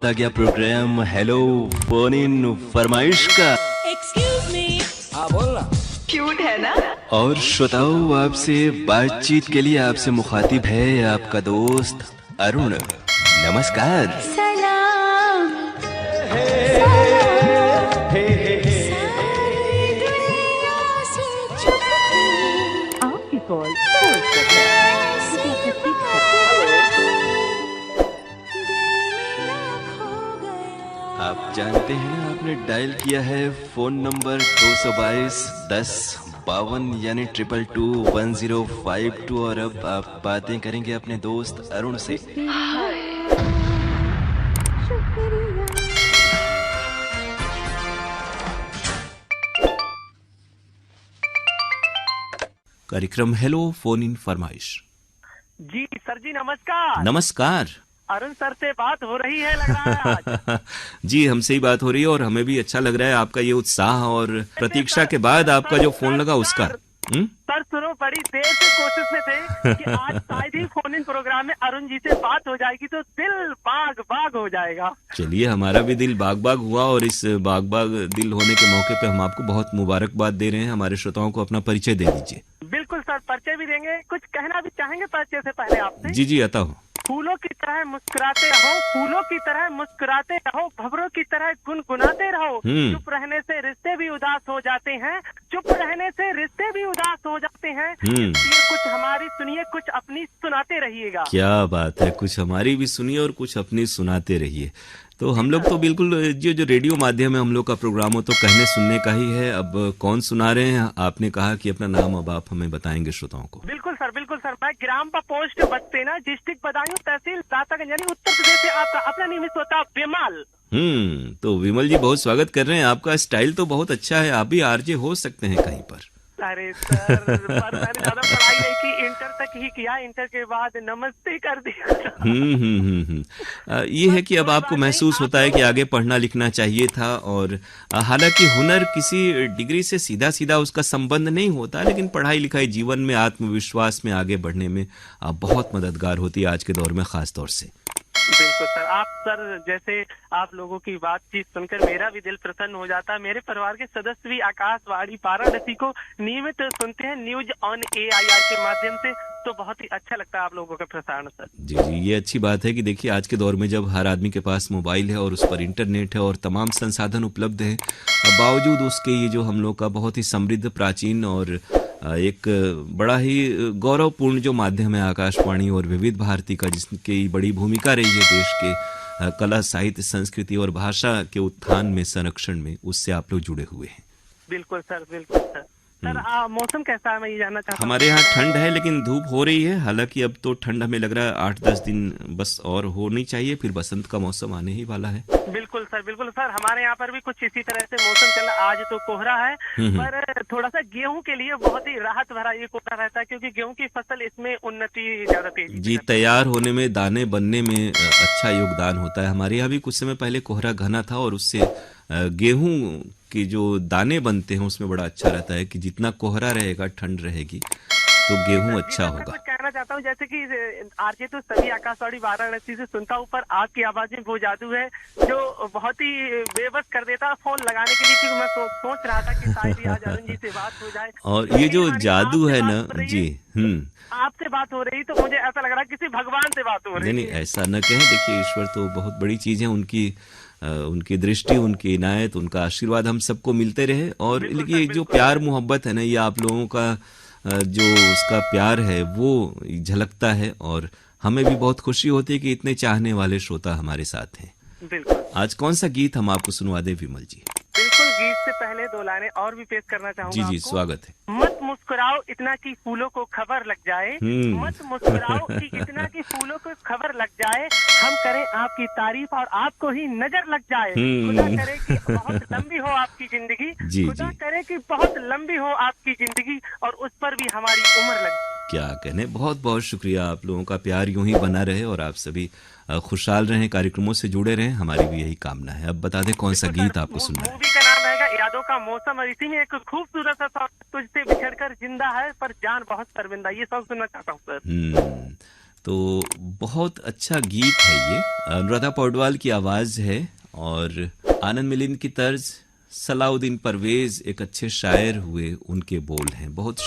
आ गया programme hello phone in फरमाइश का। Excuse me. हाँ बोलना। क्यूट है ना। और श्रोताओं, आपसे बातचीत के लिए आपसे मुखातिब है आपका दोस्त अरुण। नमस्कार। सलाम सारी दुनिया से छुप के आपकी कॉल आप जानते हैं ना, आपने डायल किया है फोन नंबर 222-10-52 यानी 2222-1052 और अब आप बातें करेंगे अपने दोस्त अरुण से। कार्यक्रम हेलो फोन इन फरमाइश। जी सर जी नमस्कार। नमस्कार। अरुण सर से बात हो रही है लग रहा है आज। जी हमसे ही बात हो रही है और हमें भी अच्छा लग रहा है आपका ये उत्साह और प्रतीक्षा के बाद आपका जो फोन लगा उसका। सर सुनो, बड़ी देर से कोशिश में थे कि आज शायद ही फोन इन प्रोग्राम में अरुण जी से बात हो जाएगी तो दिल बाग बाग हो जाएगा। चलिए, हमारा भी दिल बाग बाग हुआ और इस बाग बाग दिल होने के मौके पे हम आपको बहुत मुबारकबाद दे रहे हैं। हमारे श्रोताओं को अपना परिचय दे दीजिए। बिल्कुल सर, परिचय भी देंगे, कुछ कहना भी चाहेंगे परिचय से पहले आपसे। जी जी अता हो। फूलों की तरह मुस्कुराते रहो, फूलों की तरह मुस्कुराते रहो, भंवरों की तरह गुनगुनाते रहो। चुप रहने से रिश्ते भी उदास हो जाते हैं, चुप रहने से रिश्ते भी उदास हो जाते हैं। ये कुछ हमारी सुनिए, कुछ अपनी सुनाते रहिएगा। क्या बात है, कुछ हमारी भी सुनिए और कुछ अपनी सुनाते रहिए। तो हम लोग तो बिल्कुल जो रेडियो माध्यम है हम लोग का प्रोग्राम हो तो कहने सुनने का ही है। अब कौन सुना रहे हैं? आपने कहा कि अपना नाम अब आप हमें बताएंगे श्रोताओं को। बिल्कुल सर, बिल्कुल सर। मैं ग्राम पर पोस्ट बचतेना, डिस्ट्रिक्ट बदायूं, तहसील दातागंज यानी उत्तर प्रदेश से आपका अपना नियमित होता विमल। तो विमल जी बहुत स्वागत कर रहे हैं। आपका स्टाइल तो बहुत अच्छा है, आप भी आरजे हो सकते हैं कहीं पर। अरे सर, पर मैंने ज्यादा पढ़ाई नहीं की, इंटर तक ही किया, इंटर के बाद नमस्ते कर दिया। ये है कि अब आपको महसूस होता है कि आगे पढ़ना लिखना चाहिए था और हालांकि हुनर किसी डिग्री से सीधा सीधा उसका संबंध नहीं होता, लेकिन पढ़ाई लिखाई जीवन में आत्मविश्वास में आगे बढ़ने में बहुत मददगार होती है आज के दौर में खास तौर से। बिल्कुल सर। आप सर जैसे आप लोगों की बातचीत सुनकर मेरा भी दिल प्रसन्न हो जाता है। मेरे परिवार के सदस्य भी आकाशवाणी वाराणसी को नियमित सुनते हैं न्यूज ऑन AIR के माध्यम से, तो बहुत ही अच्छा लगता है आप लोगों का प्रसारण सर। जी जी, ये अच्छी बात है कि देखिए आज के दौर में जब हर आदमी के पास मोबाइल है और उस पर इंटरनेट है और तमाम संसाधन उपलब्ध है, बावजूद उसके ये जो हम लोग का बहुत ही समृद्ध प्राचीन और एक बड़ा ही गौरवपूर्ण जो माध्यम है आकाशवाणी और विविध भारती का, जिसकी बड़ी भूमिका रही है देश के कला साहित्य संस्कृति और भाषा के उत्थान में संरक्षण में, उससे आप लोग जुड़े हुए हैं। बिल्कुल सर, बिल्कुल सर। सर मौसम कैसा है मैं ये जानना चाहता हूँ। हमारे यहाँ ठंड है लेकिन धूप हो रही है। हालांकि अब तो ठंड हमें लग रहा है 8-10 दिन बस और होनी चाहिए, फिर बसंत का मौसम आने ही वाला है। बिल्कुल सर, बिल्कुल सर। हमारे यहाँ पर भी कुछ इसी तरह से मौसम चल रहा। आज तो कोहरा है, पर थोड़ा सा गेहूं के लिए बहुत ही राहत भरा ये कोहरा रहता है, क्योंकि गेहूं की फसल इसमें उन्नति ज्यादा तेजी जी, तैयार होने में, दाने बनने में अच्छा योगदान होता है। हमारे यहाँ भी कुछ समय पहले कोहरा घना था और उससे गेहूं के जो दाने बनते हैं उसमें बड़ा अच्छा रहता है कि जितना कोहरा रहेगा ठंड रहेगी तो गेहूं अच्छा होगा। मैं कहना चाहता हूँ जैसे कि आरजे तो सभी आकाशवाणी वाराणसी से सुनता हूँ, पर आपकी आवाज में वो जादू है जो बहुत ही बेबस कर देता है फोन लगाने के लिए, क्योंकि मैं सोच रहा था कि शायद आज अरुण जी से बात हो जाए। और ये जो जादू है ना जी, आपसे बात हो रही तो मुझे ऐसा लग रहा है किसी भगवान से बात हो रही है। नहीं, ऐसा न कहें। देखिए, ईश्वर तो बहुत बड़ी चीज है, उनकी दृष्टि, उनकी इनायत, उनका आशीर्वाद हम सबको मिलते रहे। और ये जो प्यार मोहब्बत है ना, ये आप लोगों का जो उसका प्यार है वो झलकता है और हमें भी बहुत खुशी होती है कि इतने चाहने वाले श्रोता हमारे साथ हैं। बिल्कुल। आज कौन सा गीत हम आपको सुनवा दें विमल जी? बिल्कुल, गीत से पहले दो लाइनें और भी पेश करना चाहूंगा। जी जी, स्वागत है। मत मुस्कुराओ इतना कि फूलों को खबर लग जाए, मत मुस्कुराओ कि इतना कि फूलों को खबर लग जाए, हम करें आपकी तारीफ और आपको ही नजर लग जाए। खुदा करे कि बहुत लंबी हो आपकी जिंदगी, खुदा करे कि बहुत लंबी हो आपकी जिंदगी और उस पर भी हमारी उम्र लग जाए। क्या कहने, बहुत बहुत शुक्रिया। आप लोगों का प्यार यूं ही बना रहे और आप सभी खुशहाल रहें, कार्यक्रमों से जुड़े रहें, हमारी भी यही कामना है। अब बता दें कौन सा गीत आपको सुनना है? मूवी का नाम रहेगा यादों का मौसम और इसी में एक खूबसूरत सा सॉन्ग तुझसे बिछड़कर जिंदा है पर जान बहुत शर्मिंदा, ये सॉन्ग सुनना चाहता हूँ सर। तो बहुत अच्छा गीत है ये। अनुराधा पौडवाल की आवाज है और आनंद मिलिंद की तर्ज, सलाउद्दीन परवेज एक अच्छे शायर हुए, उनके बोल हैं। बहुत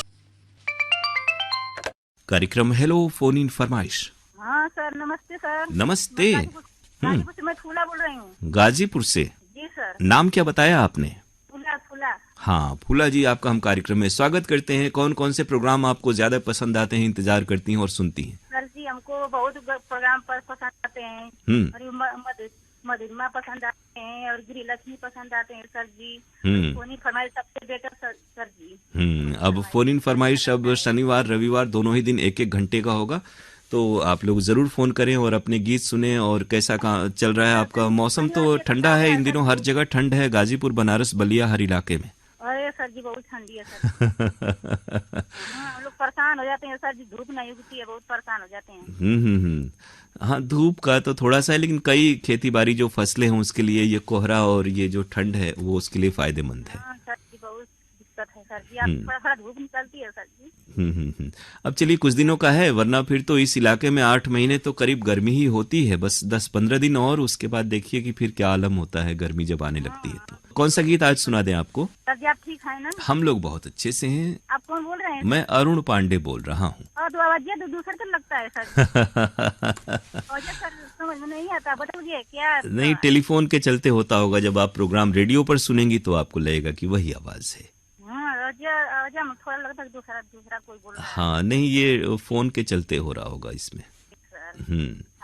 कार्यक्रम हेलो फोन इन फरमाइश। हाँ सर, नमस्ते सर। नमस्ते। गाजीपुर से मैं फूला बोल रही हूँ। गाजीपुर से? जी सर। नाम क्या बताया आपने? फूला फूला। हाँ फूला जी, आपका हम कार्यक्रम में स्वागत करते हैं। कौन कौन से प्रोग्राम आपको ज्यादा पसंद आते हैं, इंतजार करती हैं और सुनती हैं? सर जी, हमको बहुत प्रोग्राम पर पसंद आते हैं और मधुरिमा पसंद आते हैं और गृहलक्ष्मी पसंद आते हैं सर जी। फोन इन फरमाइश सबसे बेटर सर जी। अब फोन इन फरमाइश अब शनिवार रविवार दोनों ही दिन 1-1 घंटे का होगा, तो आप लोग जरूर फोन करें और अपने गीत सुने। और कैसा चल रहा है आपका मौसम? तो ठंडा है इन दिनों, हर जगह ठंड है, गाजीपुर बनारस बलिया हर इलाके में। अरे सर जी बहुत ठंडी है सर। हम लोग परेशान हो जाते हैं सर जी, धूप नहीं उगती है, बहुत परेशान हो जाते हैं। हाँ धूप का तो थोड़ा सा है, लेकिन कई खेती बाड़ी जो फसलें हैं उसके लिए ये कोहरा और ये जो ठंड है वो उसके लिए फायदेमंद है। हाँ सर जी बहुत दिक्कत है सर जी, आप थोड़ा धूप निकलती है सर जी। अब चलिए कुछ दिनों का है, वरना फिर तो इस इलाके में 8 महीने तो करीब गर्मी ही होती है, बस 10-15 दिन और उसके बाद देखिए कि फिर क्या आलम होता है गर्मी जब आने लगती है। तो कौन सा गीत आज सुना दें आपको? सर जी आप ठीक है ना? हम लोग बहुत अच्छे से हैं। आप कौन बोल रहे हैं? मैं अरुण पांडे बोल रहा हूँ। तो आवाज़ दूसरा तो लगता है सर। सर समझ में नहीं आता, बताइए क्या? नहीं, टेलीफोन के चलते होता होगा, जब आप प्रोग्राम रेडियो पर सुनेंगी तो आपको लगेगा कि वही आवाज है। थोड़ा लगता है दूसरा कोई बोल रहा है। हाँ नहीं, ये फोन के चलते हो रहा होगा इसमें।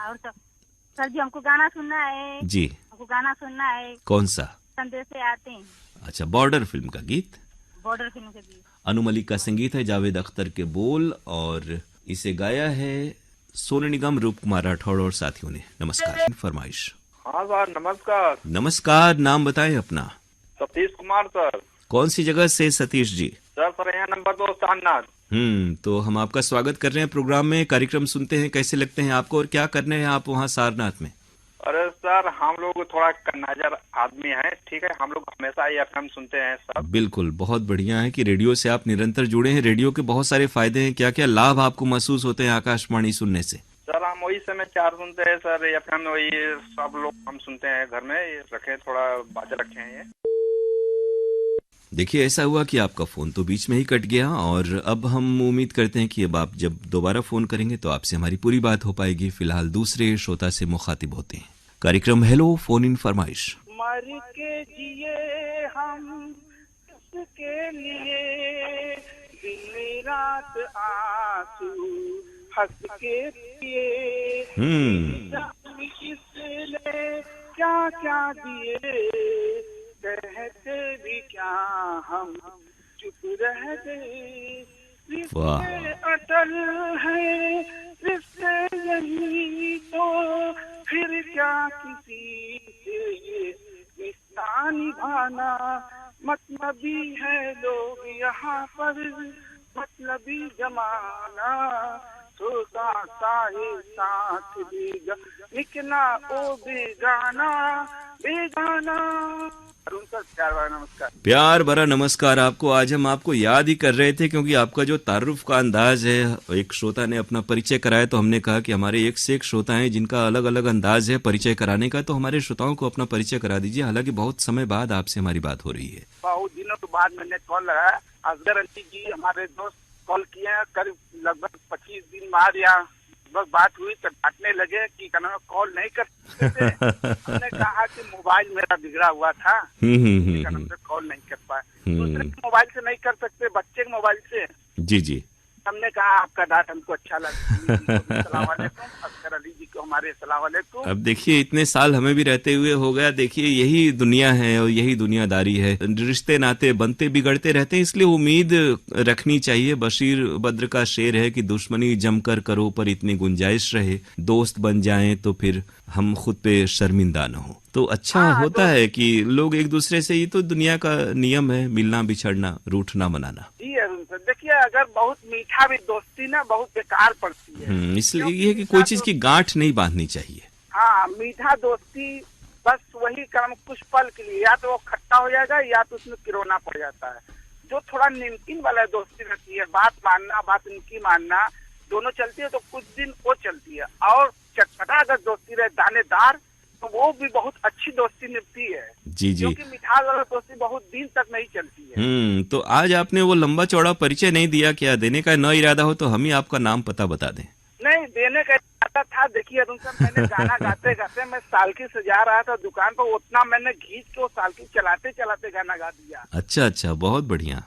और सर जी हमको गाना सुनना है जी। हमको गाना सुनना है। कौन सा? संदेश से आते हैं। अच्छा, बॉर्डर फिल्म का गीत। बॉर्डर फिल्म का गीत। अनु मलिक का संगीत है, जावेद अख्तर के बोल, और इसे गाया है सोनू निगम, रूप कुमार राठौड़ और साथियों ने। नमस्कार। फरमाइश। हाँ सर नमस्कार। नमस्कार, नाम बताएं अपना। सतीश कुमार सर। कौन सी जगह से सतीश जी? सर यहाँ नंबर 2 सारनाथ। तो हम आपका स्वागत कर रहे हैं प्रोग्राम में। कार्यक्रम सुनते हैं, कैसे लगते हैं आपको और क्या करने हैं आप वहाँ सारनाथ में? अरे सर हम लोग थोड़ा कन्नाजर आदमी हैं, ठीक है, हम लोग हमेशा एफएम सुनते हैं सर। बिल्कुल, बहुत बढ़िया है कि रेडियो से आप निरंतर जुड़े हैं। रेडियो के बहुत सारे फायदे हैं, क्या क्या लाभ आपको महसूस होते हैं आकाशवाणी सुनने से? सर हम वही समाचार सुनते हैं सर, एफएम वही सब लोग हम सुनते हैं, घर में रखे थोड़ा बाजा रखे हैं। ये देखिए ऐसा हुआ कि आपका फोन तो बीच में ही कट गया, और अब हम उम्मीद करते हैं कि अब आप जब दोबारा फोन करेंगे तो आपसे हमारी पूरी बात हो पाएगी। फिलहाल दूसरे श्रोता से मुखातिब होते हैं। कार्यक्रम हेलो फोन इन फरमाइश। मर के जिए हम किसके लिए, दिन रात आंसू हंस के पिए, किसने क्या क्या दिए, कहते भी क्या हम चुप रह गए। रिश्ते अटल है, रिश्ते यही तो फिर क्या किसी से ये रिश्ता निभाना। मतलबी है लोग यहाँ पर, मतलबी जमाना, सोचा साहे साथ देगा, निकला ओ बेगाना बेगाना। नमस्कार। प्यार भरा नमस्कार आपको। आज हम आपको याद ही कर रहे थे, क्योंकि आपका जो तारुफ का अंदाज है, एक श्रोता ने अपना परिचय कराया तो हमने कहा कि हमारे एक से एक श्रोता हैं जिनका अलग अलग अंदाज है परिचय कराने का, तो हमारे श्रोताओं को अपना परिचय करा दीजिए। हालांकि बहुत समय बाद आपसे हमारी बात हो रही है। बहुत दिनों के बाद मैंने कॉल लगाया। असगर अली जी हमारे दोस्त कॉल किए हैं, करीब लगभग 25 दिन बाद या बस बात हुई तो डांटने लगे कि कॉल नहीं कर सकते थे। हमने कहा कि मोबाइल मेरा बिगड़ा हुआ था, कॉल नहीं कर पाए। दूसरे के मोबाइल से नहीं कर सकते, बच्चे के मोबाइल से। जी जी। हमने कहा आपका डांट हमको अच्छा लगा। अस्सलाम वालेकुम, असगर अली जी को हमारे अस्सलाम वालेकुम। अब देखिए इतने साल हमें भी रहते हुए हो गया, देखिए यही दुनिया है और यही दुनियादारी है। रिश्ते नाते बनते बिगड़ते रहते हैं, इसलिए उम्मीद रखनी चाहिए। बशीर बद्र का शेर है कि दुश्मनी जमकर करो पर इतनी गुंजाइश रहे, दोस्त बन जाएं तो फिर हम खुद पे शर्मिंदा न हो। तो अच्छा होता है कि लोग एक दूसरे से, ही तो दुनिया का नियम है, मिलना बिछड़ना रूठना मनाना। जी अरुण सर, देखिए अगर बहुत मीठा भी दोस्ती ना बहुत बेकार पड़ती है। इसलिए ये है कि कोई चीज की गांठ नहीं बांधनी चाहिए। हाँ, मीठा दोस्ती बस वही कर्म कुछ पल के लिए, या तो वो खट्टा हो जाएगा या तो उसमें किरोना पड़ जाता है। जो थोड़ा नमकीन वाला दोस्ती रहती है, बात मानना, बात उनकी मानना, दोनों चलती है तो कुछ दिन वो चलती है, और चटपटा अगर दोस्ती रहे दानेदार तो वो भी बहुत अच्छी दोस्ती निभती है। जी जी। क्योंकि मिठास वाला दोस्ती बहुत दिन तक नहीं चलती है। तो आज आपने वो लंबा चौड़ा परिचय नहीं दिया, क्या देने का न इरादा हो तो हम ही आपका नाम पता बता दें। नहीं, देने का इरादा था। देखिए अरुण सर, मैंने गाना गाते गाते मैं सालकी से जा रहा था दुकान पर, उतना मैंने घींच के वो सालकी चलाते चलाते गाना गा दिया। अच्छा अच्छा, बहुत बढ़िया।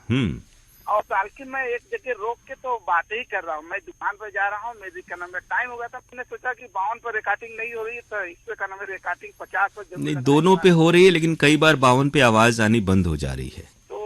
और सालकी में एक जगह रोक के तो बातें ही कर रहा हूँ, मैं दुकान पर जा रहा हूँ, मेरी क्या नाम है टाइम हो गया था, मैंने सोचा कि 52 पर रिकॉर्डिंग नहीं हो रही है तो इस पे क्या नाम है रिकॉर्डिंग 50 पर जरूर नहीं, दोनों पे हो रही है, लेकिन कई बार 52 पे आवाज आनी बंद हो जा रही है। तो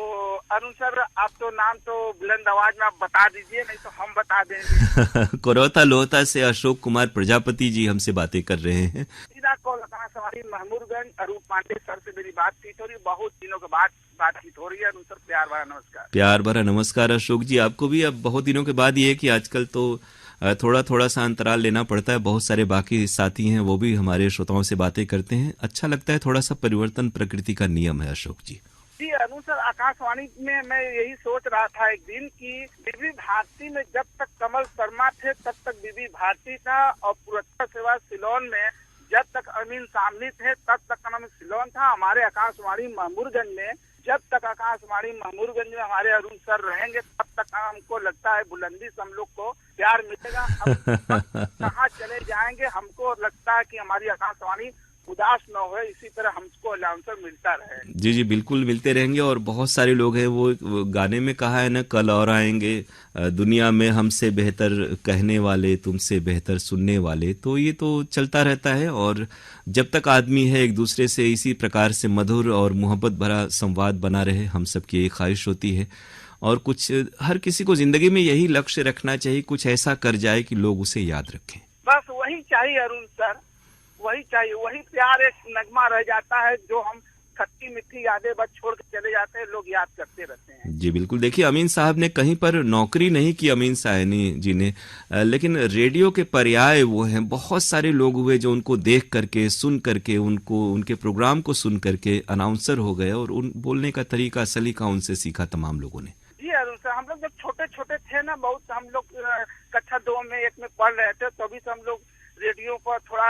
अरुण सर, आप तो नाम तो बुलंद आवाज में आप बता दीजिए, नहीं तो हम बता देंगे। कोरोता लोहता से अशोक कुमार प्रजापति जी हमसे बातें कर रहे हैं। सीधा कॉल लगा सवारी महमूदगंज, अरूप पांडे सर से मेरी बातचीत हो रही है, बहुत दिनों के बाद बातचीत हो रही है। अरुण सर, प्यार भरा नमस्कार। प्यार भरा नमस्कार अशोक जी, आपको भी। अब बहुत दिनों के बाद ये है कि आजकल तो थोड़ा थोड़ा सा अंतराल लेना पड़ता है, बहुत सारे बाकी साथी हैं वो भी हमारे श्रोताओं से बातें करते हैं, अच्छा लगता है, थोड़ा सा परिवर्तन प्रकृति का नियम है अशोक जी। जी अरुण सर, आकाशवाणी में मैं यही सोच रहा था एक दिन कि बीबी भारती में जब तक कमल शर्मा थे तब तक बीबी भारती था, और पुरस्कार सेवा सिलोन में जब तक अमीन सामनी थे तब तक का नाम सिलोन था। हमारे आकाशवाणी महमूदगंज में जब तक आकाशवाणी महमूदगंज में हमारे अरुण सर रहेंगे तब तक हमको लगता है बुलंदी से हम लोग को प्यार मिलेगा। कहाँ चले जाएंगे, हमको लगता है कि हमारी आकाशवाणी उदास न हो, इसी तरह हमको अलाउंसर मिलता रहे। जी जी, बिल्कुल मिलते रहेंगे। और बहुत सारे लोग हैं, वो गाने में कहा है ना, कल और आएंगे दुनिया में हमसे बेहतर कहने वाले, तुमसे बेहतर सुनने वाले, तो ये तो चलता रहता है। और जब तक आदमी है एक दूसरे से इसी प्रकार से मधुर और मोहब्बत भरा संवाद बना रहे, हम सबकी यही ख्वाहिश होती है। और कुछ हर किसी को जिंदगी में यही लक्ष्य रखना चाहिए, कुछ ऐसा कर जाए कि लोग उसे याद रखें। बस वही चाहिए अरुण सर, वही चाहिए, वही प्यार एक नगमा रह जाता है जो हम खट्टी मीठी यादें बस छोड़ के चले जाते हैं, लोग याद करते रहते हैं। जी बिल्कुल। देखिए, अमीन साहब ने कहीं पर नौकरी नहीं की, अमीन सायनी जी ने, लेकिन रेडियो के पर्याय वो हैं। बहुत सारे लोग हुए जो उनको देख करके, सुन करके, उनको उनके प्रोग्राम को सुन करके अनाउंसर हो गए, और उन बोलने का तरीका, सलीका उनसे सीखा तमाम लोगों ने। जी अरुण सर, हम लोग जब छोटे छोटे थे ना, बहुत हम लोग कक्षा 2 में 1 में पढ़ रहे थे, तभी से हम लोग रेडियो पर थोड़ा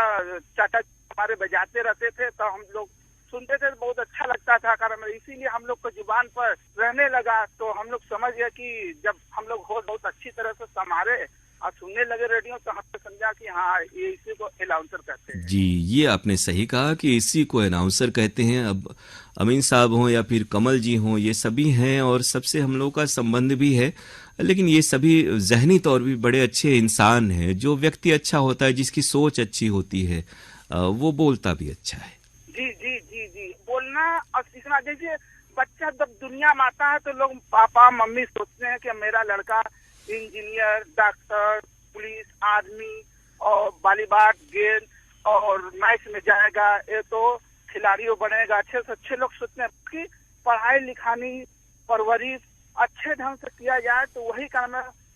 चाचा हमारे बजाते रहते थे तो हम लोग सुनते थे, बहुत अच्छा लगता था। कारण इसीलिए हम लोग को जुबान पर रहने लगा, तो हम लोग समझ गए कि जब हम लोग हो बहुत अच्छी तरह से संभाले और सुनने लगे रेडियो, तो हमने समझा कि हाँ, ये इसी को अनाउंसर कहते हैं। जी, ये आपने सही कहा कि इसी को अनाउंसर कहते हैं। अब अमीन साहब हों या फिर कमल जी हों, ये सभी हैं और सबसे हम लोग का संबंध भी है, लेकिन ये सभी जहनी तौर भी बड़े अच्छे इंसान हैं। जो व्यक्ति अच्छा होता है, जिसकी सोच अच्छी होती है, वो बोलता भी अच्छा है। जी जी जी जी, बोलना और सीखना। जैसे बच्चा जब दुनिया में आता है तो लोग पापा मम्मी सोचते हैं कि मेरा लड़का इंजीनियर, डॉक्टर, पुलिस, आर्मी और वॉलीबॉल, गेंद और मैच में जाएगा, ये तो खिलाड़ियों बनेगा। अच्छे से अच्छे लोग सोचते हैं कि पढ़ाई लिखानी, परवरिश अच्छे ढंग से किया जाए तो वही काम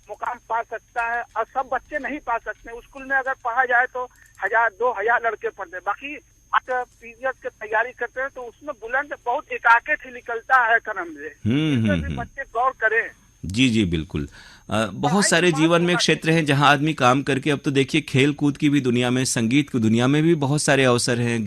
मुकाम पा सकता है। और सब बच्चे नहीं पा सकते। स्कूल में अगर पढ़ा जाए तो 1000-2000 लड़के पढ़ते हैं, बाकी अगर पीरियड की तैयारी करते हैं तो उसमें बुलंद बहुत एकाएक ही निकलता है कलम से। बच्चे गौर करें। जी जी बिल्कुल। बहुत सारे जीवन में क्षेत्र हैं जहां आदमी काम करके, अब तो देखिए खेल कूद की भी दुनिया में, संगीत की दुनिया में भी बहुत सारे अवसर हैं,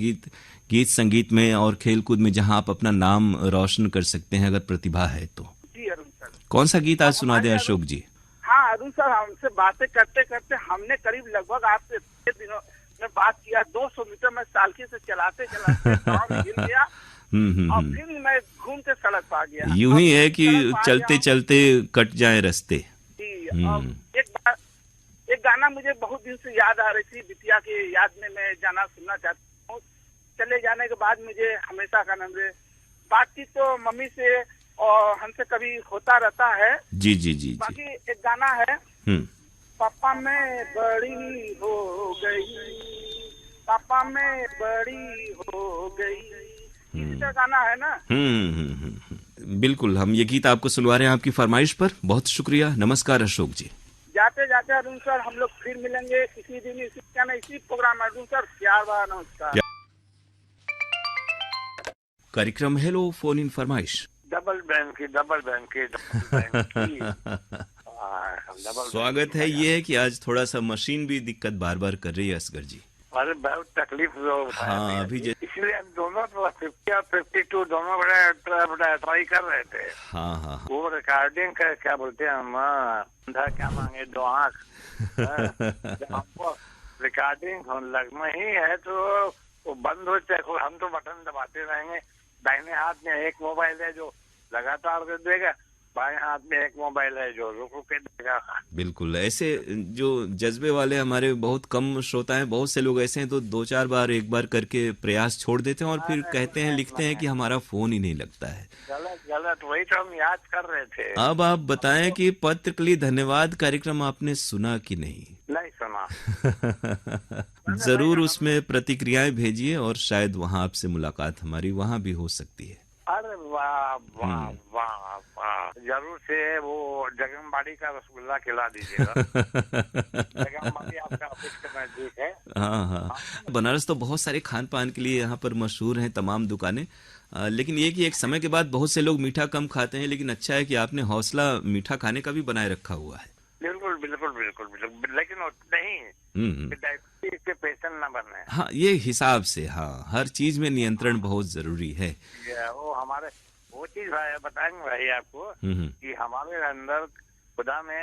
गीत संगीत में और खेल कूद में, जहां आप अपना नाम रोशन कर सकते हैं अगर प्रतिभा है तो। जी अरुण सर, कौन सा गीत आज सुना दे अशोक जी? हाँ अरुण सर, हमसे बातें करते करते हमने करीब लगभग आपसे 6 दिनों में बात किया। 200 मीटर में सालकी से चलाते चलाते गाँव में गिर गया और फिर मैं घूम के सड़क पर आ गया। यूं ही है कि चलते चलते कट जाए रास्ते। एक गाना मुझे बहुत दिन से याद आ रही थी, बिटिया की याद में मैं गाना सुनना चाहता हूँ। चले जाने के बाद मुझे हमेशा का नाम बातचीत तो मम्मी से और हमसे कभी होता रहता है। जी जी जी। बाकी एक गाना है, पापा मैं बड़ी हो गई, पापा मैं बड़ी हो गई, इसका गाना है ना। बिल्कुल, हम ये गीत आपको सुनवा रहे हैं आपकी फरमाइश पर। बहुत शुक्रिया, नमस्कार अशोक जी। जाते जाते अरुण सर, हम लोग फिर मिलेंगे किसी दिन इसी प्रोग्राम में। अरुण सर, प्यार भरा नमस्कार। कार्यक्रम हेलो फोन इन फरमाइश। डबल बैंक की डबल। स्वागत है। ये है कि आज थोड़ा सा मशीन भी दिक्कत बार बार कर रही है असगर जी। अरे बहुत तकलीफ हाँ, अभी इसलिए हम दोनों तो 50 और 52 दोनों बड़ा ट्राई कर रहे थे। हाँ हाँ वो रिकॉर्डिंग का क्या बोलते हैं हम, अंधा क्या मांगे दो आँख। हमको रिकॉर्डिंग लगना ही है तो वो बंद हो चाहे, हम तो बटन दबाते रहेंगे। दाहिने हाथ में एक मोबाइल है जो लगातार कर देगा, बाएं हाथ में एक मोबाइल है जो रुक रुक के देगा। बिल्कुल। ऐसे जो जज्बे वाले हमारे बहुत कम श्रोता हैं, बहुत से लोग ऐसे हैं तो 2-4 बार एक बार करके प्रयास छोड़ देते हैं और फिर कहते हैं, लिखते हैं कि हमारा फोन ही नहीं लगता है। गलत वही तो हम याद कर रहे थे। अब आप बताएं कि पत्र के लिए धन्यवाद कार्यक्रम आपने सुना कि नहीं? नहीं सुना। जरूर उसमें प्रतिक्रियाएं भेजिए और शायद वहां आपसे मुलाकात हमारी वहां भी हो सकती है। अरे वाह वाह वाह वाह, जरूर से वो जगमबाड़ी का रसगुल्ला खिला दीजिएगा। जगमबाड़ी आपका ऑफिस के नजदीक है। हाँ हाँ, बनारस तो बहुत सारे खान पान के लिए यहाँ पर मशहूर हैं तमाम दुकानें, लेकिन ये कि एक समय के बाद बहुत से लोग मीठा कम खाते हैं, लेकिन अच्छा है कि आपने हौसला मीठा खाने का भी बनाए रखा हुआ है। बिल्कुल बिल्कुल बिल्कुल बिल्कुल, लेकिन नहीं डायबिटीज के पेशेंट न बने। हाँ, ये हिसाब से, हाँ, हर चीज में नियंत्रण बहुत जरूरी है। वो हमारे वो चीज बताएंगे भाई आपको कि हमारे अंदर खुदा ने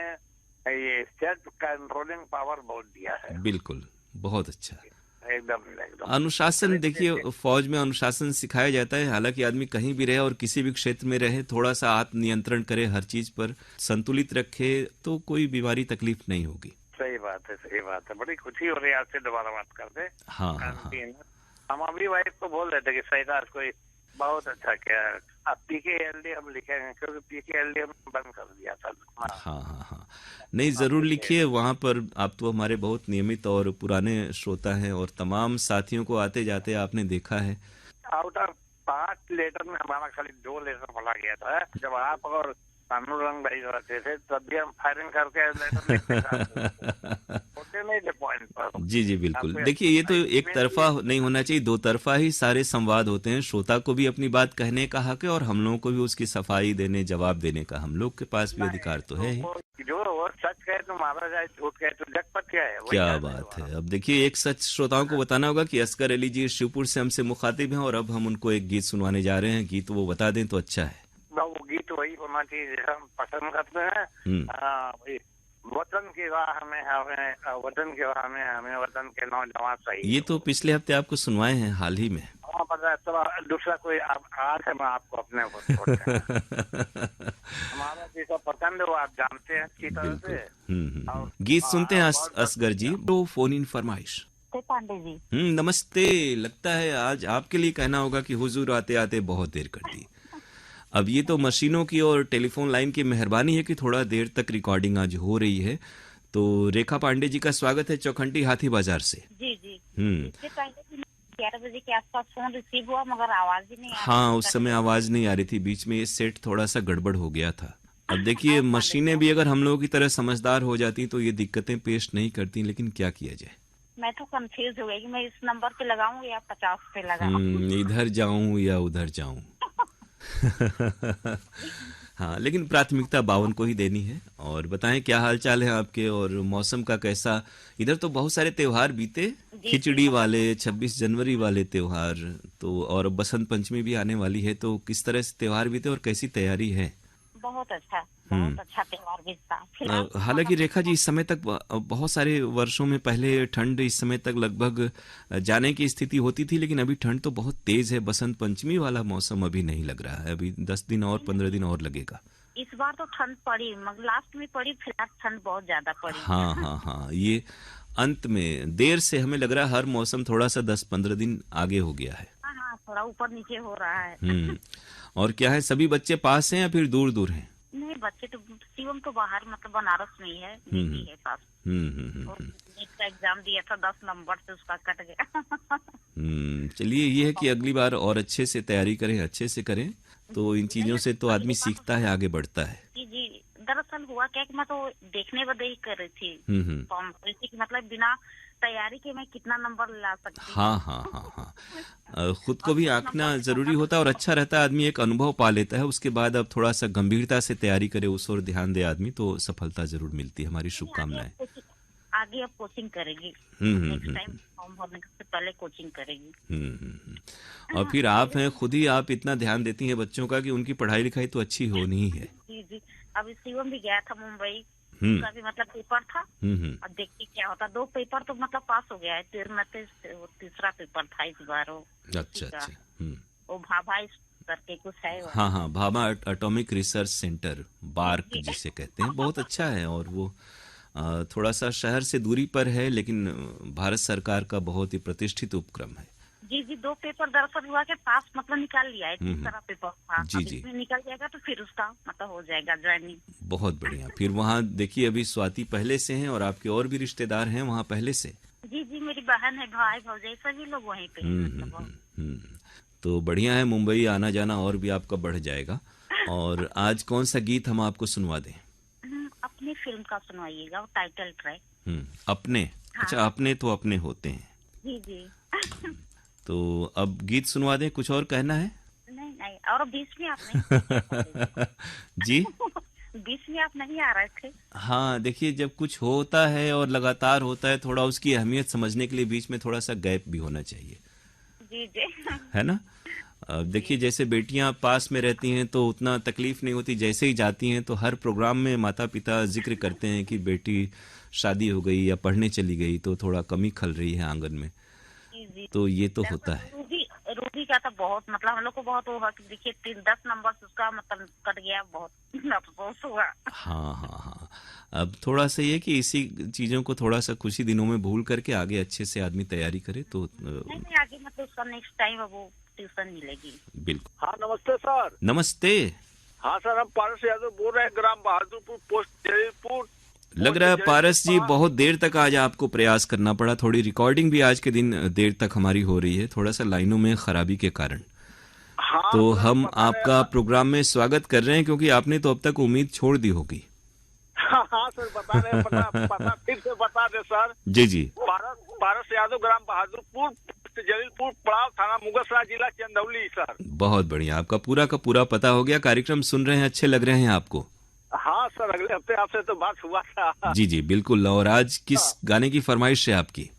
ये सेल्फ कंट्रोलिंग पावर बहुत दिया है। बिल्कुल, बहुत अच्छा। एकदम अनुशासन, देखिए फौज में अनुशासन सिखाया जाता है। हालांकि आदमी कहीं भी रहे और किसी भी क्षेत्र में रहे, थोड़ा सा आत्म नियंत्रण करे, हर चीज पर संतुलित रखे तो कोई बीमारी तकलीफ नहीं होगी। सही बात है, सही बात है। बड़ी खुशी हो रही है आपसे दोबारा बात करते। हाँ हाँ, हम अभी वाइफ को बोल रहे थे कि सही कोई बहुत अच्छा किया। अब PKLD हम लिखेंगे क्योंकि PKLD हम बंद कर दिया था। हाँ हाँ हाँ, नहीं जरूर लिखिए। वहाँ पर आप तो हमारे बहुत नियमित और पुराने श्रोता हैं और तमाम साथियों को आते जाते आपने देखा है। आउट ऑफ 5 लेटर में हमारा खाली 2 लेटर पढ़ा गया था। जब आप और अनुरंग भाई रहते थे तब भी हम फायरिंग करके लेटर लिखते थे। नहीं थे पॉइंट पर। जी जी बिल्कुल। देखिए ये तो एक तरफा नहीं होना चाहिए, 2 तरफा ही सारे संवाद होते हैं। श्रोता को भी अपनी बात कहने का हक है और हम लोगों को भी उसकी सफाई देने, जवाब देने का हम लोग के पास भी अधिकार तो है ही। जो सच कहे तो मारा जाए, झूठ कहे तो जगपत क्या है। क्या बात है। अब देखिए एक सच श्रोताओं को बताना होगा कि असगर अली जी शिवपुर से हमसे मुखातिब हैं और अब हम उनको एक गीत सुनवाने जा रहे हैं। गीत वो बता दें तो अच्छा है। वो गीत वही होना चाहिए जैसा हम पसंद करते हैं। वतन की राह में हमें, वतन की राह में हमें वतन के नौजवान चाहिए। ये तो पिछले हफ्ते आपको सुनवाए हैं हाल ही में। हाँ पता है, तो दूसरा कोई आज है मैं आपको अपने ऊपर हमारा जैसा पसंद है वो आप जानते हैं अच्छी तरह से। गीत सुनते हैं असगर जी। तो फोन इन फरमाइश पांडे जी। नमस्ते। लगता है आज आपके लिए कहना होगा कि हुजूर आते आते बहुत देर कर दी। अब ये तो मशीनों की और टेलीफोन लाइन की मेहरबानी है कि थोड़ा देर तक रिकॉर्डिंग आज हो रही है। तो रेखा पांडे जी का स्वागत है चौखंडी हाथी बाजार से। जी जी। इससे पहले 11 बजे के आसपास फोन रिसीव हुआ मगर आवाज ही नहीं आ रही। हाँ, उस समय आवाज नहीं आ रही थी, बीच में ये सेट थोड़ा सा गड़बड़ हो गया था। अब देखिए मशीनें भी अगर हम लोगों की तरह समझदार हो जाती तो ये दिक्कतें पेश नहीं करती, लेकिन क्या किया जाए। मैं तो कंफ्यूज हो गई कि मैं इस नंबर पे लगाऊं या 50 पे लगाऊं। इधर जाऊं या उधर जाऊं। हाँ, लेकिन प्राथमिकता 52 को ही देनी है। और बताएं क्या हाल चाल है आपके और मौसम का कैसा? इधर तो बहुत सारे त्योहार बीते, खिचड़ी वाले, 26 जनवरी वाले त्योहार तो, और बसंत पंचमी भी आने वाली है। तो किस तरह से त्योहार बीते और कैसी तैयारी है? बहुत अच्छा त्योहार बीता। हालांकि रेखा जी इस समय तक बहुत सारे वर्षों में पहले ठंड इस समय तक लगभग जाने की स्थिति होती थी, लेकिन अभी ठंड तो बहुत तेज है। बसंत पंचमी वाला मौसम अभी नहीं लग रहा है। अभी 10 दिन और 15 दिन और लगेगा। इस बार तो ठंड पड़ी मगर लास्ट में पड़ी, फिर ठंड बहुत ज्यादा पड़ी। हाँ हाँ हाँ, ये अंत में देर से हमें लग रहा है हर मौसम थोड़ा सा 10-15 दिन आगे हो गया है। हाँ, थोड़ा ऊपर नीचे हो रहा है। और क्या है, सभी बच्चे पास हैं या फिर दूर दूर हैं? नहीं, बच्चे तो शिवम तो बाहर मतलब बनारस में ही है, है पास। नीट का एग्जाम दिया था 10 नंबर से उसका कट गया। चलिए ये है कि अगली बार और अच्छे से तैयारी करें, अच्छे से करें, तो इन चीजों से तो आदमी सीखता है, आगे बढ़ता है। जी, दरअसल हुआ क्या कि मैं तो देखने बदे ही कर रही थी, मतलब बिना तैयारी के मैं कितना नंबर ला सकती हूँ। हाँ हाँ हाँ हाँ, खुद को भी आंकना जरूरी होता है और अच्छा रहता है, आदमी एक अनुभव पा लेता है, उसके बाद अब थोड़ा सा गंभीरता से तैयारी करे, उस ओर ध्यान दे आदमी, तो सफलता जरूर मिलती है। हमारी शुभकामनाएं। आगे अब कोचिंग करेगी, नेक्स्ट टाइम फॉर्म भरने से पहले कोचिंग करेगी। और फिर आप हैं खुद ही, आप इतना ध्यान देती हैं बच्चों का कि उनकी पढ़ाई लिखाई तो अच्छी होनी ही है। जी जी, अभी शिवम भी गया था मुंबई, उसका भी मतलब पेपर था। अब देखते क्या होता, 2 पेपर तो मतलब पास हो गया है, तीसरा पेपर था इस बार वो। अच्छा अच्छा। वो भाभा करके कुछ है वो। हाँ हाँ, Bhabha atomic research centre, BARC जिसे कहते हैं, बहुत अच्छा है। और वो थोड़ा सा शहर से दूरी पर है, लेकिन भारत सरकार का बहुत ही प्रतिष्ठित उपक्रम है। जी जी, 2 पेपर दरअसल हुआ के पास मतलब निकाल लिया है, तीसरा पेपर था। जी जी, इसमें निकल जाएगा तो फिर उसका मतलब हो जाएगा ज्वाइनिंग। बहुत बढ़िया। फिर वहाँ देखिए, अभी स्वाति पहले से हैं और आपके और भी रिश्तेदार हैं वहाँ पहले से। जी जी, मेरी बहन है, भाई भौजाई सभी लोग वहीं पे हैं। तो बढ़िया है, मुंबई आना जाना और भी आपका बढ़ जाएगा। और आज कौन सा गीत हम आपको सुनवा दें? अपनी फिल्म का सुनवाइएगा, वो टाइटल ट्रैक। अपने? हाँ। अच्छा, अपने तो अपने होते हैं। जी जी। तो अब गीत सुनवा दें, कुछ और कहना है? नहीं नहीं, और बीच में आप नहीं जी, बीच में आप नहीं आ रहे थे। हाँ देखिए, जब कुछ होता है और लगातार होता है, थोड़ा उसकी अहमियत समझने के लिए बीच में थोड़ा सा गैप भी होना चाहिए। जी जी, है ना? अब देखिए, जैसे बेटियां पास में रहती हैं तो उतना तकलीफ नहीं होती, जैसे ही जाती हैं तो हर प्रोग्राम में माता पिता जिक्र करते हैं कि बेटी शादी हो गई या पढ़ने चली गई, तो थोड़ा कमी खल रही है आंगन में। जी जी। तो ये तो होता है। रूबी का तो बहुत मतलब हम लोग को बहुत हुआ कि देखिए 10 नंबर से उसका मतलब कट गया, बहुत अफसोस हुआ। हाँ हाँ हाँ, अब थोड़ा सा ये कि इसी चीजों को थोड़ा सा कुछ ही दिनों में भूल करके आगे अच्छे से आदमी तैयारी करे तो नहीं, आगे मतलब उसका नेक्स्ट टाइम वो ट्यूशन मिलेगी। बिल्कुल। हाँ नमस्ते सर। नमस्ते। हाँ सर, हम पारस यादव बोल रहे हैं, ग्राम बहादुरपुर, पोस्ट जलीलपुर। लग रहा है पारस जी बहुत देर तक आज आपको प्रयास करना पड़ा, थोड़ी रिकॉर्डिंग भी आज के दिन देर तक हमारी हो रही है, थोड़ा सा लाइनों में खराबी के कारण। हाँ, तो हम आपका प्रोग्राम में स्वागत कर रहे हैं, क्योंकि आपने तो अब तक उम्मीद छोड़ दी होगी। हाँ हाँ सर, बता रहे पता फिर से बता दे सर। जी जी। पारस यादव, ग्राम बहादुरपुर, जलीलपुर, पड़ाव थाना, मुगलसराय, जिला चंदौली सर। बहुत बढ़िया, आपका पूरा का पूरा पता हो गया। कार्यक्रम सुन रहे हैं, अच्छे लग रहे हैं आपको? हाँ सर, अगले हफ्ते आपसे तो बात हुआ था। जी जी बिल्कुल। और आज किस गाने की फरमाइश है आपकी?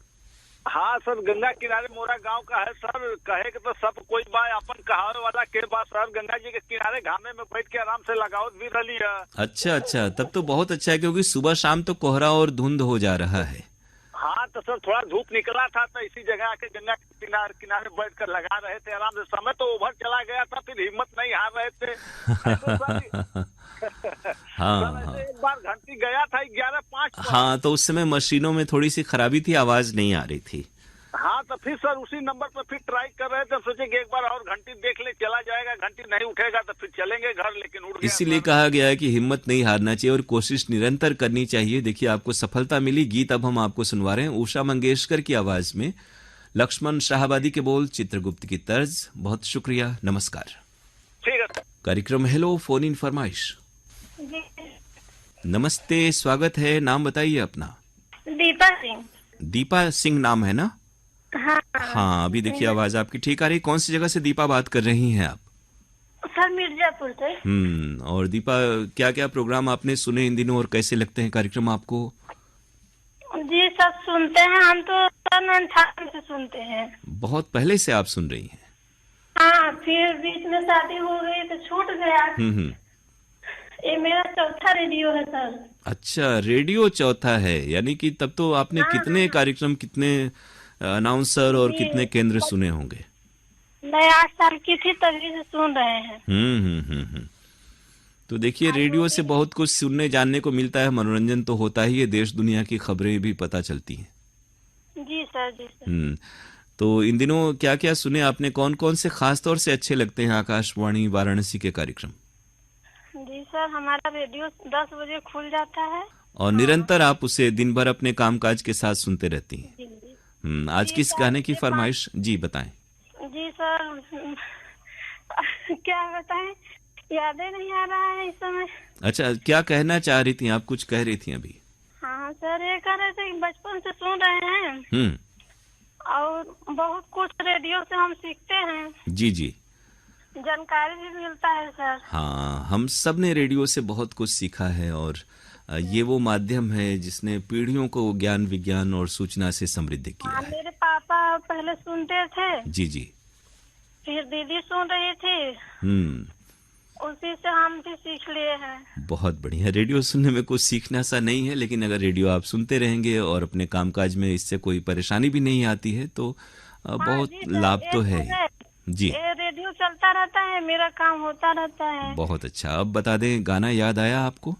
हाँ सर, गंगा किनारे मोरा गांव का है सर, कहे के तो सब कोई बा, अपन कहावे वाला के बा सर, गंगा जी के किनारे घामे में बैठ के आराम से लगावत भी रही है। अच्छा अच्छा, तब तो बहुत अच्छा है, क्योंकि सुबह शाम तो कोहरा और धुंध हो जा रहा है। हाँ तो सर, थोड़ा धूप निकला था तो इसी जगह आके गंगा के किनारे बैठ कर लगा रहे थे आराम से। समय तो ओवर चला गया था, फिर हिम्मत नहीं हार रहे थे। हाँ एक बार घंटी गया था 11:05। हाँ, तो उस समय मशीनों में थोड़ी सी खराबी थी, आवाज नहीं आ रही थी। हाँ तो फिर सर उसी नंबर पर फिर ट्राई कर रहे थे, सोचे कि एक बार और घंटी देख ले, चला जाएगा, घंटी नहीं उठेगा तो फिर चलेंगे घर, लेकिन उड़ गया। इसीलिए कहा गया है कि हिम्मत नहीं हारना चाहिए और कोशिश निरंतर करनी चाहिए। देखिए, आपको सफलता मिली। गीत अब हम आपको सुनवा रहे हैं उषा मंगेशकर की आवाज में, लक्ष्मण शाहबादी के बोल, चित्रगुप्त की तर्ज। बहुत शुक्रिया, नमस्कार। ठीक है सर। कार्यक्रम हेलो फोन इन फरमाइश। नमस्ते, स्वागत है, नाम बताइए अपना। दीपा सिंह। दीपा सिंह नाम है ना? हाँ हाँ, अभी देखिए आवाज आपकी ठीक आ रही। कौन सी जगह से दीपा बात कर रही हैं आप? सर मिर्जापुर से। और दीपा, क्या क्या प्रोग्राम आपने सुने इन दिनों और कैसे लगते हैं कार्यक्रम आपको? जी सब सुनते हैं हम तो, 98 से सुनते हैं। बहुत पहले से आप सुन रही हैं? हाँ, फिर बीच में शादी हो गई तो छूट गया। ये मेरा चौथा रेडियो है सर। अच्छा, रेडियो चौथा है, यानी कि तब तो आपने कितने कार्यक्रम, कितने अनाउंसर और कितने केंद्र सुने होंगे? मैं 8 साल की थी तभी से सुन रहे हैं। तो देखिए, रेडियो से बहुत कुछ सुनने जानने को मिलता है, मनोरंजन तो होता ही है, देश दुनिया की खबरें भी पता चलती हैं। जी सर, जी सर। तो इन दिनों क्या क्या सुने आपने? कौन कौन से खास तौर से अच्छे लगते हैं आकाशवाणी वाराणसी के कार्यक्रम? जी सर, हमारा रेडियो 10 बजे खुल जाता है और निरंतर आप उसे दिन भर अपने कामकाज के साथ सुनते रहती हैं। जी। आज किस गाने की फरमाइश? जी बताएं। जी सर, क्या बताएं, यादें नहीं आ रहा है इस समय। अच्छा, क्या कहना चाह रही थी आप? कुछ कह रही थी अभी। हाँ सर ये कह रहे थे कि बचपन से सुन रहे हैं और बहुत कुछ रेडियो से हम सीखते हैं। जी जी, जानकारी भी मिलता है सर। हाँ, हम सब ने रेडियो से बहुत कुछ सीखा है और ये वो माध्यम है जिसने पीढ़ियों को ज्ञान विज्ञान और सूचना से समृद्ध किया है। मेरे पापा पहले सुनते थे। जी जी। फिर दीदी सुन रही थी। उसी से हम भी सीख लिए हैं। बहुत बढ़िया। रेडियो सुनने में कुछ सीखना सा नहीं है, लेकिन अगर रेडियो आप सुनते रहेंगे और अपने कामकाज में इससे कोई परेशानी भी नहीं आती है तो बहुत लाभ तो है ही। जी, रेडियो चलता रहता है, मेरा काम होता रहता है। बहुत अच्छा। अब बता दें, गाना याद आया आपको?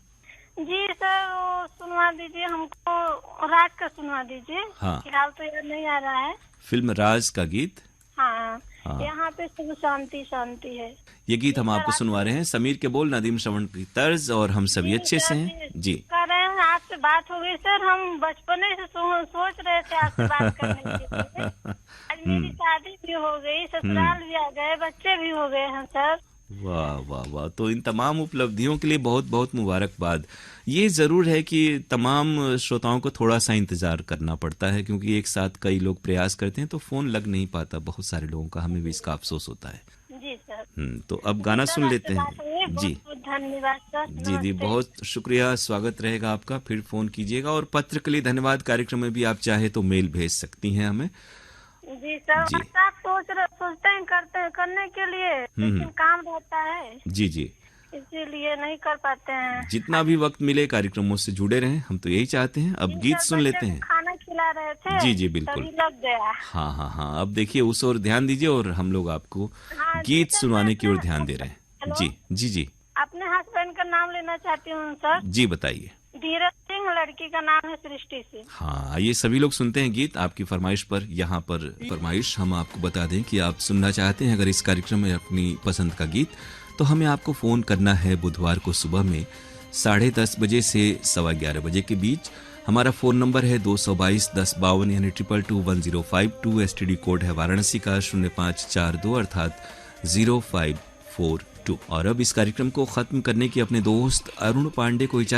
जी सर, वो सुनवा दीजिए हमको, राज का सुनवा दीजिए। हाँ, फिलहाल तो याद नहीं आ रहा है। फिल्म राज का गीत। हाँ। यहाँ पे सब शांति शांति है। ये गीत हम आपको सुनवा रहे हैं। समीर के बोल, नदीम श्रवण की तर्ज और हम सभी अच्छे से हैं। जी, कह रहे हैं आपसे बात हो गई सर, हम बचपने से सोच रहे थे आपसे बात करने के लिए। आज मेरी शादी भी हो गई, ससुराल भी आ गए, बच्चे भी हो गए हैं सर। वाह वाह वाह। तो इन तमाम उपलब्धियों के लिए बहुत बहुत मुबारकबाद। ये जरूर है कि तमाम श्रोताओं को थोड़ा सा इंतजार करना पड़ता है, क्योंकि एक साथ कई लोग प्रयास करते हैं तो फोन लग नहीं पाता बहुत सारे लोगों का। हमें भी इसका अफसोस होता है। जी सर। तो अब गाना सुन लेते हैं। जी धन्यवाद सर। जी जी, बहुत शुक्रिया। स्वागत रहेगा आपका, फिर फोन कीजिएगा। और पत्र के लिए धन्यवाद। कार्यक्रम में भी आप चाहे तो मेल भेज सकती हैं हमें। जी सर, आप सोचते हैं करने के लिए, लेकिन काम रहता है। जी जी, इसीलिए नहीं कर पाते हैं। जितना भी वक्त मिले कार्यक्रमों से जुड़े रहें, हम तो यही चाहते हैं। अब गीत सुन लेते हैं। खाना खिला रहे थे। जी जी, बिल्कुल लग गया। हाँ हाँ हाँ, अब देखिए उस ओर ध्यान दीजिए और हम लोग आपको गीत सुनवाने की ओर ध्यान दे रहे हैं। जी जी जी। अपने हस्बैंड का नाम लेना चाहती हूँ सर। जी बताइए। धीरज सिंह, लड़की का नाम है सृष्टि सिंह। हाँ, ये सभी लोग सुनते हैं गीत आपकी फरमाइश पर। यहाँ पर फरमाइश हम आपको बता दें कि आप सुनना चाहते हैं अगर इस कार्यक्रम में अपनी पसंद का गीत, तो हमें आपको फोन करना है बुधवार को सुबह में 10:30 बजे से 11:15 बजे के बीच। हमारा फोन नंबर है 222-1052 यानी 222105। एसटीडी कोड है वाराणसी का 0542 अर्थात 0542। और अब इस कार्यक्रम को खत्म करने की अपने दोस्त अरुण पांडे को इजाजत